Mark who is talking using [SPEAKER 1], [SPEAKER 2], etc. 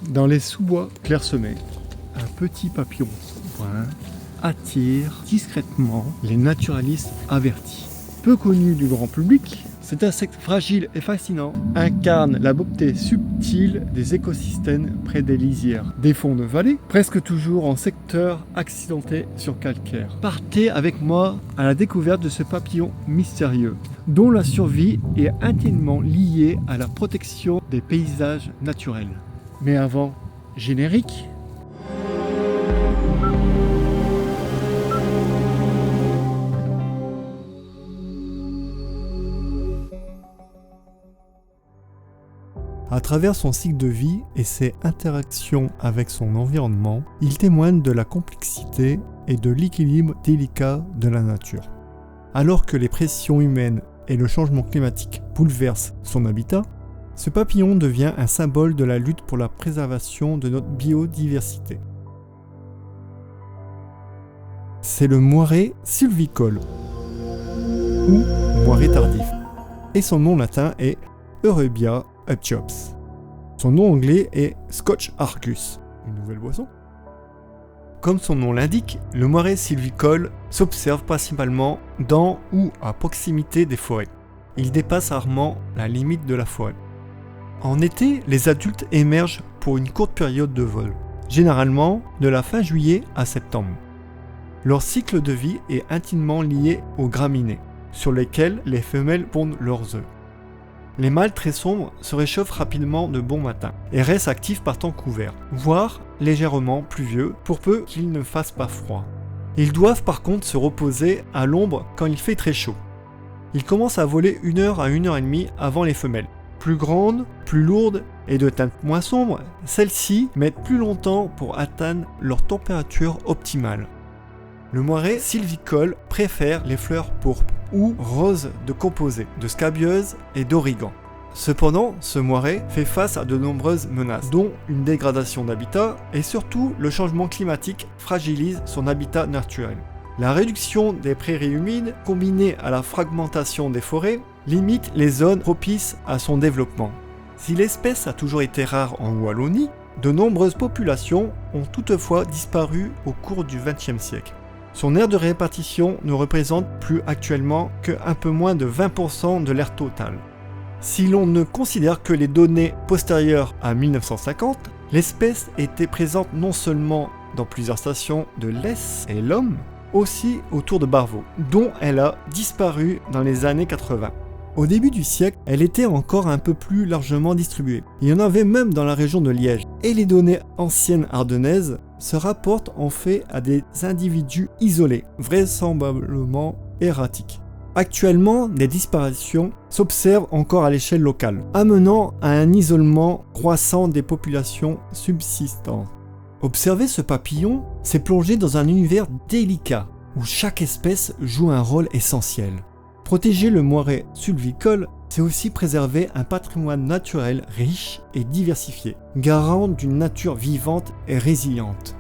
[SPEAKER 1] Dans les sous-bois clairsemés, un petit papillon brun attire discrètement les naturalistes avertis. Peu connu du grand public, cet insecte fragile et fascinant incarne la beauté subtile des écosystèmes près des lisières, des fonds de vallée, presque toujours en secteur accidenté sur calcaire. Partez avec moi à la découverte de ce papillon mystérieux, dont la survie est intimement liée à la protection des paysages naturels. Mais avant, générique. À travers son cycle de vie et ses interactions avec son environnement, il témoigne de la complexité et de l'équilibre délicat de la nature. Alors que les pressions humaines et le changement climatique bouleversent son habitat, ce papillon devient un symbole de la lutte pour la préservation de notre biodiversité. C'est le moiré sylvicole, ou moiré tardif, et son nom latin est Eurybia upchops. Son nom anglais est Scotch Arcus, une nouvelle boisson. Comme son nom l'indique, le moiré sylvicole s'observe principalement dans ou à proximité des forêts. Il dépasse rarement la limite de la forêt. En été, les adultes émergent pour une courte période de vol, généralement de la fin juillet à septembre. Leur cycle de vie est intimement lié aux graminées, sur lesquelles les femelles pondent leurs œufs. Les mâles très sombres se réchauffent rapidement de bon matin et restent actifs par temps couvert, voire légèrement pluvieux pour peu qu'il ne fasse pas froid. Ils doivent par contre se reposer à l'ombre quand il fait très chaud. Ils commencent à voler 1 heure à 1 heure et demie avant les femelles. Plus grandes, plus lourdes et de teinte moins sombre, celles-ci mettent plus longtemps pour atteindre leur température optimale. Le moiré sylvicole préfère les fleurs pourpres ou roses de composés, de scabieuses et d'origan. Cependant, ce moiré fait face à de nombreuses menaces, dont une dégradation d'habitat et surtout le changement climatique fragilise son habitat naturel. La réduction des prairies humides, combinée à la fragmentation des forêts, limite les zones propices à son développement. Si l'espèce a toujours été rare en Wallonie, de nombreuses populations ont toutefois disparu au cours du XXe siècle. Son aire de répartition ne représente plus actuellement qu'un peu moins de 20% de l'aire totale. Si l'on ne considère que les données postérieures à 1950, l'espèce était présente non seulement dans plusieurs stations de l'Hesse et l'Homme, aussi autour de Barvaux, dont elle a disparu dans les années 80. Au début du siècle, elle était encore un peu plus largement distribuée. Il y en avait même dans la région de Liège. Et les données anciennes ardennaises se rapportent en fait à des individus isolés, vraisemblablement erratiques. Actuellement, des disparitions s'observent encore à l'échelle locale, amenant à un isolement croissant des populations subsistantes. Observer ce papillon, c'est plonger dans un univers délicat, où chaque espèce joue un rôle essentiel. Protéger le moiré sylvicole, c'est aussi préserver un patrimoine naturel riche et diversifié, garant d'une nature vivante et résiliente.